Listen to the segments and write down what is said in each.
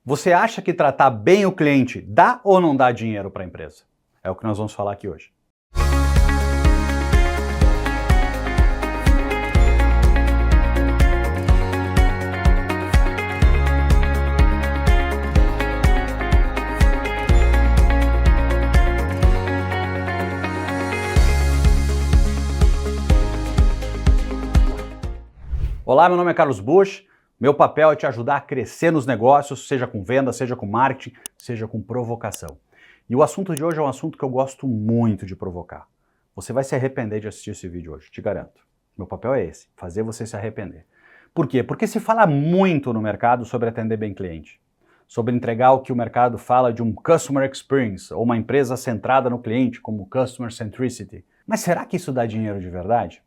Você acha que tratar bem o cliente dá ou não dá dinheiro para a empresa? É o que nós vamos falar aqui hoje. Olá, meu nome é Carlos Busch. Meu papel é te ajudar a crescer nos negócios, seja com venda, seja com marketing, seja com provocação. E o assunto de hoje é um assunto que eu gosto muito de provocar. Você vai se arrepender de assistir esse vídeo hoje, te garanto. Meu papel é esse, fazer você se arrepender. Por quê? Porque se fala muito no mercado sobre atender bem cliente, sobre entregar o que o mercado fala de um Customer Experience, ou uma empresa centrada no cliente, como Customer Centricity. Mas será que isso dá dinheiro de verdade?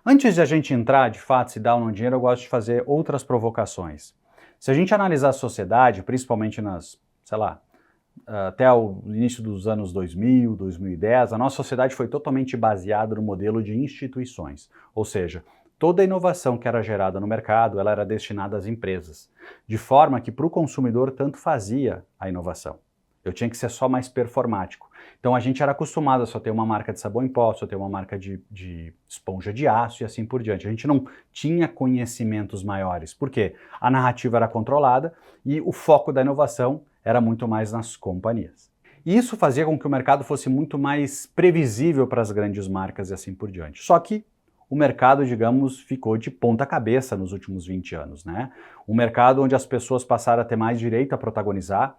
Antes de a gente entrar, de fato, se dá ou não dinheiro, eu gosto de fazer outras provocações. Se a gente analisar a sociedade, principalmente até o início dos anos 2000, 2010, a nossa sociedade foi totalmente baseada no modelo de instituições. Ou seja, toda a inovação que era gerada no mercado, ela era destinada às empresas. De forma que para o consumidor tanto fazia a inovação. Eu tinha que ser só mais performático. Então a gente era acostumado a só ter uma marca de sabão em pó, só ter uma marca de esponja de aço e assim por diante. A gente não tinha conhecimentos maiores. Por quê? A narrativa era controlada e o foco da inovação era muito mais nas companhias. E isso fazia com que o mercado fosse muito mais previsível para as grandes marcas e assim por diante. Só que o mercado, digamos, ficou de ponta cabeça nos últimos 20 anos, né? Um mercado onde as pessoas passaram a ter mais direito a protagonizar,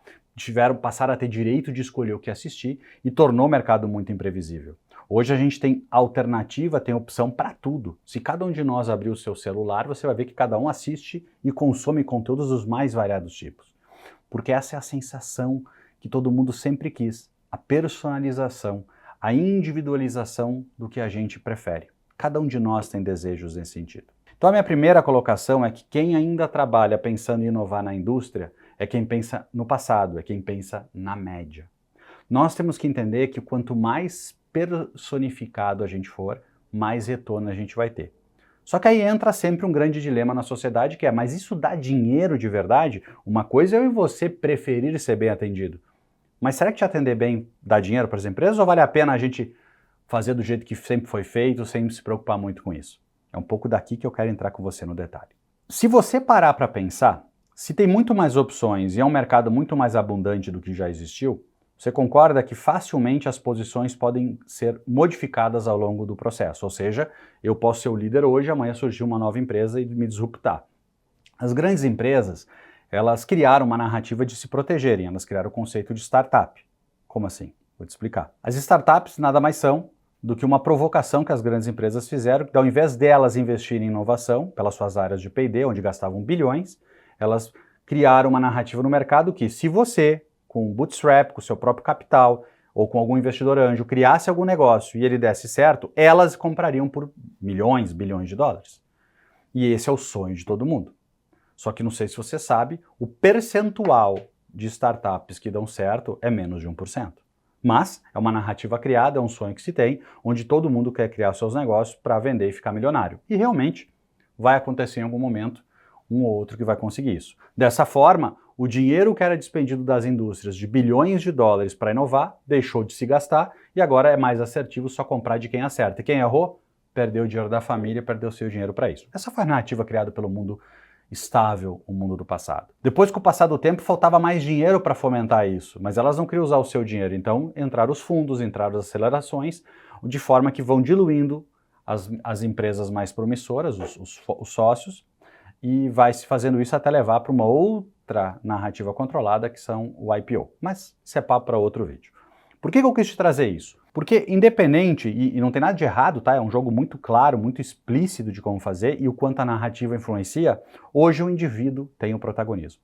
passaram a ter direito de escolher o que assistir e tornou o mercado muito imprevisível. Hoje a gente tem alternativa, tem opção para tudo. Se cada um de nós abrir o seu celular, você vai ver que cada um assiste e consome conteúdos dos mais variados tipos. Porque essa é a sensação que todo mundo sempre quis, a personalização, a individualização do que a gente prefere. Cada um de nós tem desejos nesse sentido. Então a minha primeira colocação é que quem ainda trabalha pensando em inovar na indústria é quem pensa no passado, é quem pensa na média. Nós temos que entender que quanto mais personificado a gente for, mais retorno a gente vai ter. Só que aí entra sempre um grande dilema na sociedade que é, mas isso dá dinheiro de verdade? Uma coisa é eu e você preferir ser bem atendido. Mas será que te atender bem dá dinheiro para as empresas ou vale a pena a gente fazer do jeito que sempre foi feito, sem se preocupar muito com isso? É um pouco daqui que eu quero entrar com você no detalhe. Se você parar para pensar, se tem muito mais opções e é um mercado muito mais abundante do que já existiu, você concorda que facilmente as posições podem ser modificadas ao longo do processo, ou seja, eu posso ser o líder hoje, amanhã surgir uma nova empresa e me disruptar. As grandes empresas, elas criaram uma narrativa de se protegerem, elas criaram o conceito de startup. Como assim? Vou te explicar. As startups nada mais são do que uma provocação que as grandes empresas fizeram, que ao invés delas investirem em inovação, pelas suas áreas de P&D, onde gastavam bilhões, elas criaram uma narrativa no mercado que se você, com bootstrap, com seu próprio capital, ou com algum investidor anjo, criasse algum negócio e ele desse certo, elas comprariam por milhões, bilhões de dólares. E esse é o sonho de todo mundo. Só que não sei se você sabe, o percentual de startups que dão certo é menos de 1%. Mas é uma narrativa criada, é um sonho que se tem, onde todo mundo quer criar seus negócios para vender e ficar milionário. E realmente vai acontecer em algum momento um ou outro que vai conseguir isso. Dessa forma, o dinheiro que era despendido das indústrias de bilhões de dólares para inovar deixou de se gastar e agora é mais assertivo só comprar de quem acerta. E quem errou, perdeu o dinheiro da família, perdeu seu dinheiro para isso. Essa foi a narrativa criada pelo mundo estável, o mundo do passado. Depois que o passar do tempo, faltava mais dinheiro para fomentar isso, mas elas não queriam usar o seu dinheiro, então entraram os fundos, entraram as acelerações, de forma que vão diluindo as empresas mais promissoras, os sócios, e vai se fazendo isso até levar para uma outra narrativa controlada, que são o IPO. Mas isso é papo para outro vídeo. Por que eu quis te trazer isso? Porque independente, e não tem nada de errado, tá? É um jogo muito claro, muito explícito de como fazer e o quanto a narrativa influencia, hoje o indivíduo tem o protagonismo.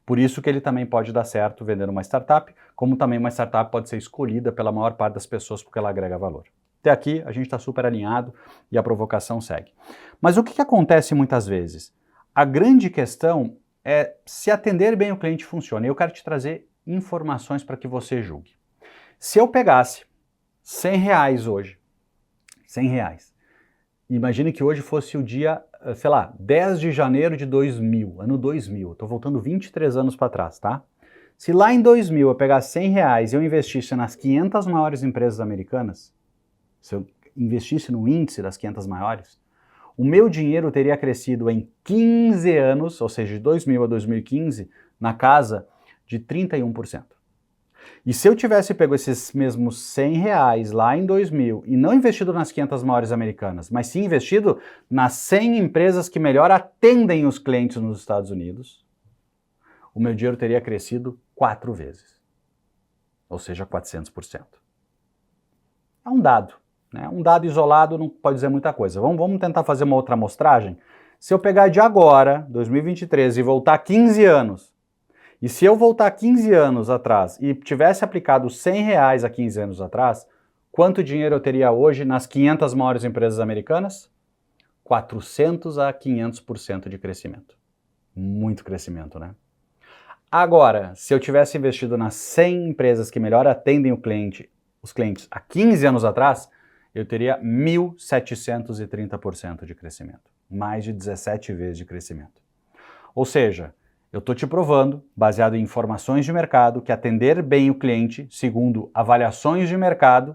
Por isso que ele também pode dar certo vendendo uma startup, como também uma startup pode ser escolhida pela maior parte das pessoas porque ela agrega valor. Até aqui a gente está super alinhado e a provocação segue. Mas o que acontece muitas vezes? A grande questão é se atender bem o cliente funciona. E eu quero te trazer informações para que você julgue. Se eu pegasse R$100 hoje, R$100, imagine que hoje fosse o dia sei lá, 10 de janeiro de 2000, ano 2000, estou voltando 23 anos para trás, tá? Se lá em 2000 eu pegasse 100 reais e eu investisse nas 500 maiores empresas americanas, se eu investisse no índice das 500 maiores, o meu dinheiro teria crescido em 15 anos, ou seja, de 2000 a 2015, na casa de 31%. E se eu tivesse pego esses mesmos 100 reais lá em 2000 e não investido nas 500 maiores americanas, mas sim investido nas 100 empresas que melhor atendem os clientes nos Estados Unidos, o meu dinheiro teria crescido 4 vezes, ou seja, 400%. É um dado, né? Um dado isolado não pode dizer muita coisa. Vamos tentar fazer uma outra amostragem? Se eu pegar de agora, 2023, e voltar 15 anos, e se eu voltar 15 anos atrás e tivesse aplicado 100 reais há 15 anos atrás, quanto dinheiro eu teria hoje nas 500 maiores empresas americanas? 400 a 500% de crescimento. Muito crescimento, né? Agora, se eu tivesse investido nas 100 empresas que melhor atendem os clientes há 15 anos atrás, eu teria 1.730% de crescimento. Mais de 17 vezes de crescimento. Ou seja, eu estou te provando, baseado em informações de mercado, que atender bem o cliente, segundo avaliações de mercado,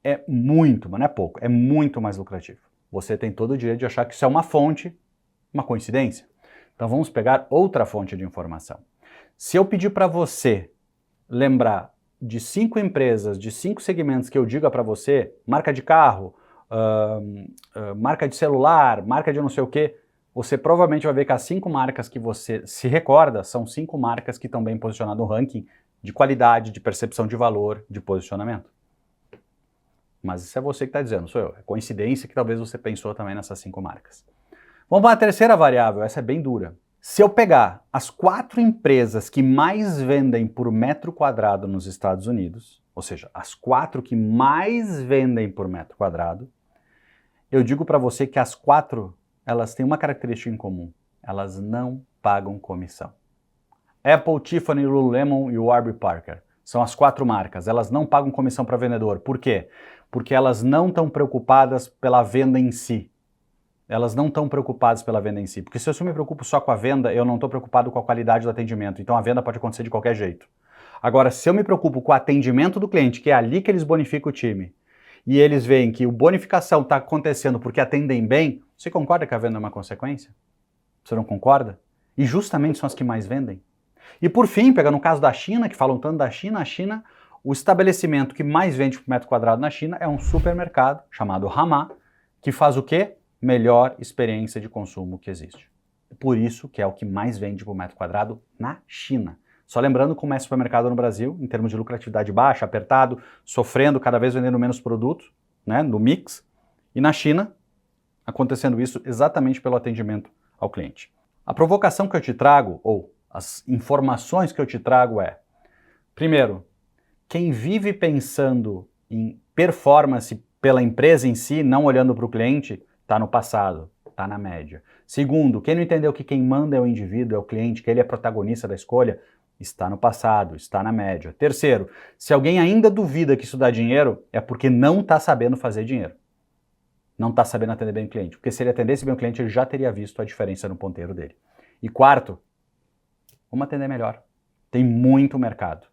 é muito, mas não é pouco, é muito mais lucrativo. Você tem todo o direito de achar que isso é uma fonte, uma coincidência. Então vamos pegar outra fonte de informação. Se eu pedir para você lembrar de 5 empresas, de 5 segmentos que eu diga para você, marca de carro, marca de celular, marca de não sei o quê, você provavelmente vai ver que as 5 marcas que você se recorda são 5 marcas que estão bem posicionadas no ranking de qualidade, de percepção de valor, de posicionamento. Mas isso é você que está dizendo, sou eu. É coincidência que talvez você pensou também nessas 5 marcas. Vamos para a terceira variável, essa é bem dura. Se eu pegar as 4 empresas que mais vendem por metro quadrado nos Estados Unidos, ou seja, as 4 que mais vendem por metro quadrado, eu digo para você que as 4 elas têm uma característica em comum. Elas não pagam comissão. Apple, Tiffany, Lululemon e Warby Parker. São as 4 marcas. Elas não pagam comissão para vendedor. Por quê? Porque elas não estão preocupadas pela venda em si. Elas não estão preocupadas pela venda em si. Porque se eu me preocupo só com a venda, eu não estou preocupado com a qualidade do atendimento. Então a venda pode acontecer de qualquer jeito. Agora, se eu me preocupo com o atendimento do cliente, que é ali que eles bonificam o time, e eles veem que a bonificação está acontecendo porque atendem bem, você concorda que a venda é uma consequência? Você não concorda? E justamente são as que mais vendem. E por fim, pegando o caso da China, que falam tanto da China, a China, o estabelecimento que mais vende por metro quadrado na China é um supermercado chamado Hama, que faz o quê? Melhor experiência de consumo que existe. Por isso que é o que mais vende por metro quadrado na China. Só lembrando como é supermercado no Brasil, em termos de lucratividade baixa, apertado, sofrendo, cada vez vendendo menos produtos, né, no mix. E na China, acontecendo isso exatamente pelo atendimento ao cliente. A provocação que eu te trago, ou as informações que eu te trago é, primeiro, quem vive pensando em performance pela empresa em si, não olhando para o cliente, está no passado, está na média. Segundo, quem não entendeu que quem manda é o indivíduo, é o cliente, que ele é protagonista da escolha, está no passado, está na média. Terceiro, se alguém ainda duvida que isso dá dinheiro, é porque não está sabendo fazer dinheiro. Não está sabendo atender bem o cliente. Porque se ele atendesse bem o cliente, ele já teria visto a diferença no ponteiro dele. E quarto, vamos atender melhor. Tem muito mercado.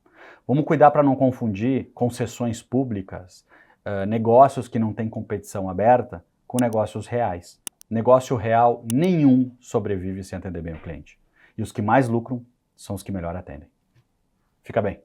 Vamos cuidar para não confundir concessões públicas, negócios que não têm competição aberta, com negócios reais. Negócio real nenhum sobrevive sem atender bem o cliente. E os que mais lucram são os que melhor atendem. Fica bem.